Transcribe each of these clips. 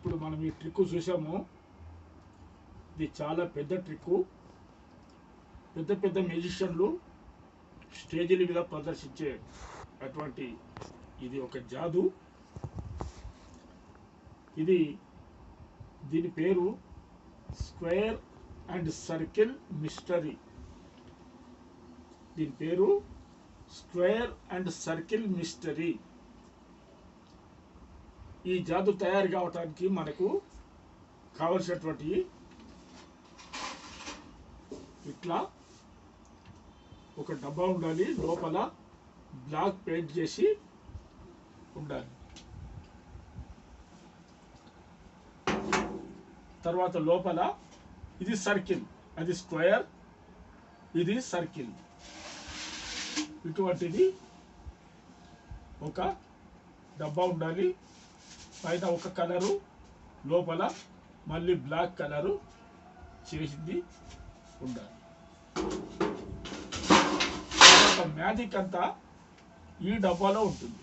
ఇప్పుడు మనం ఈ ట్రిక్ చూసాము. ఇది చాలా పెద్ద ట్రిక్. పెద్ద పెద్ద మ్యూజిషియన్లు స్టేజీల మీద ప్రదర్శించే అటువంటి ఇది ఒక జాదు. దీని పేరు స్క్వేర్ అండ్ సర్కిల్ మిస్టరీ. దీని పేరు స్క్వేర్ అండ్ సర్కిల్ మిస్టరీ. ఈ జాదు తయారు కావడానికి మనకు కావలసినటువంటి ఇట్లా ఒక డబ్బా ఉండాలి. లోపల బ్లాక్ పెయింట్ చేసి ఉండాలి. తర్వాత లోపల ఇది సర్కిల్, అది స్క్వేర్, ఇది సర్కిల్. ఇటువంటిది ఒక డబ్బా ఉండాలి. పైన ఒక కలరు, లోపల మళ్ళీ బ్లాక్ కలరు చేసింది ఉండాలి. మ్యాజిక్ అంతా ఈ డబ్బాలో ఉంటుంది.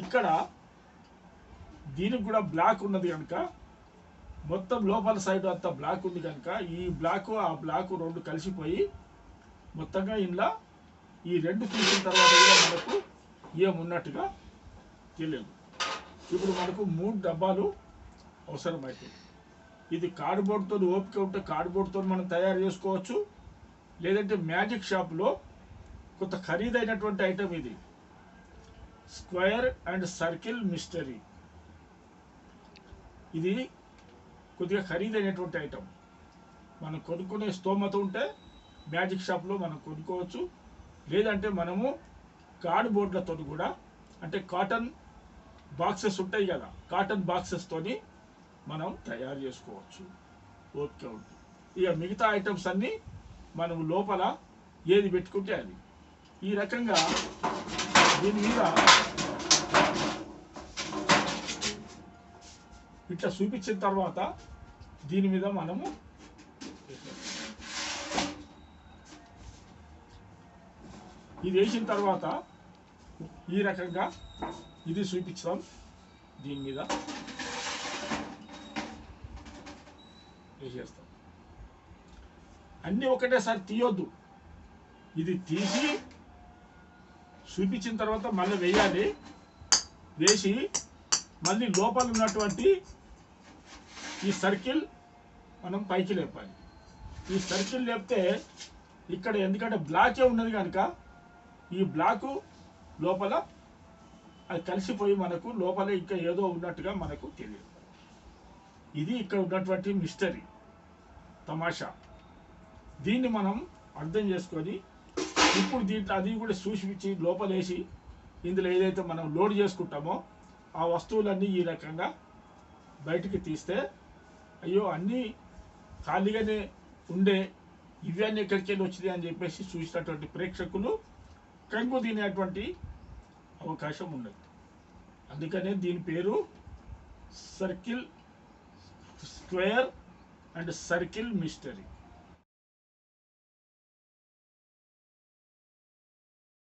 ఇక్కడ దీనికి కూడా బ్లాక్ ఉన్నది కనుక, మొత్తం లోపల సైడ్ అంతా బ్లాక్ ఉంది కనుక ఈ బ్లాక్ ఆ బ్లాక్ రెండు కలిసిపోయి మొత్తంగా ఇంట్లో ఈ రెండు తీసిన తర్వాత కూడా మనకు ఏమున్నట్టుగా తెలియదు. ఇప్పుడు మనకు 3 డబ్బాలు అవసరమవుతాయి. ఇది కార్డ్బోర్డ్తో ఓపిక ఉంటే కార్డ్బోర్డ్తో మనం తయారు చేసుకోవచ్చు. లేదంటే మ్యాజిక్ షాప్లో కొంత ఖరీదైనటువంటి ఐటమ్ ఇది స్క్వేర్ అండ్ సర్కిల్ మిస్టరీ. ఇది కొద్దిగా ఖరీదైనటువంటి ఐటమ్. మనం కొనుక్కునే స్తోమత ఉంటే మ్యాజిక్ షాప్లో మనం కొనుక్కోవచ్చు. లేదంటే మనము కార్డ్బోర్డ్లతో కూడా, అంటే కాటన్ బాక్సెస్ ఉంటాయి కదా, కాటన్ బాక్సెస్తోని మనం తయారు చేసుకోవచ్చు. ఓకే ఉంటుంది. ఇక మిగతా ఐటమ్స్ అన్నీ మనం లోపల ఏది పెట్టుకుంటే అది. ఈ రకంగా దీని మీద ఇట్లా చూపించిన తర్వాత దీని మీద మనము ఇది వేసిన తర్వాత ఈ రకంగా ఇది చూపించాం. దీని మీద వేసేస్తాం. అన్నీ ఒకటేసారి తీయొద్దు. ఇది తీసి చూపించిన తర్వాత మళ్ళీ వేయాలి. వేసి మళ్ళీ లోపల ఉన్నటువంటి ఈ సర్కిల్ మనం పైకి లేపాలి. ఈ సర్కిల్ లేపితే ఇక్కడ ఎందుకంటే బ్లాకే ఉన్నది కనుక ఈ బ్లాకు లోపల అది కలిసిపోయి మనకు లోపల ఇంకా ఏదో ఉన్నట్టుగా మనకు తెలియదు. ఇది ఇక్కడ ఉన్నటువంటి మిస్టరీ, తమాషా. దీన్ని మనం అర్థం చేసుకొని ఇప్పుడు దీంట్లో అది కూడా చూసి లోపలేసి ఇందులో ఏదైతే మనం లోడ్ చేసుకుంటామో ఆ వస్తువులన్నీ ఈ రకంగా బయటికి తీస్తే, అయ్యో అన్నీ ఖాళీగానే ఉండే ఇవన్నీ ఎక్కడికి వెళ్ళి వచ్చినాయి అని చెప్పేసి చూసినటువంటి ప్రేక్షకులు కంగు తినేటువంటి అవకాశం ఉండదు. అందుకనే దీని పేరు circle, square and circle mystery.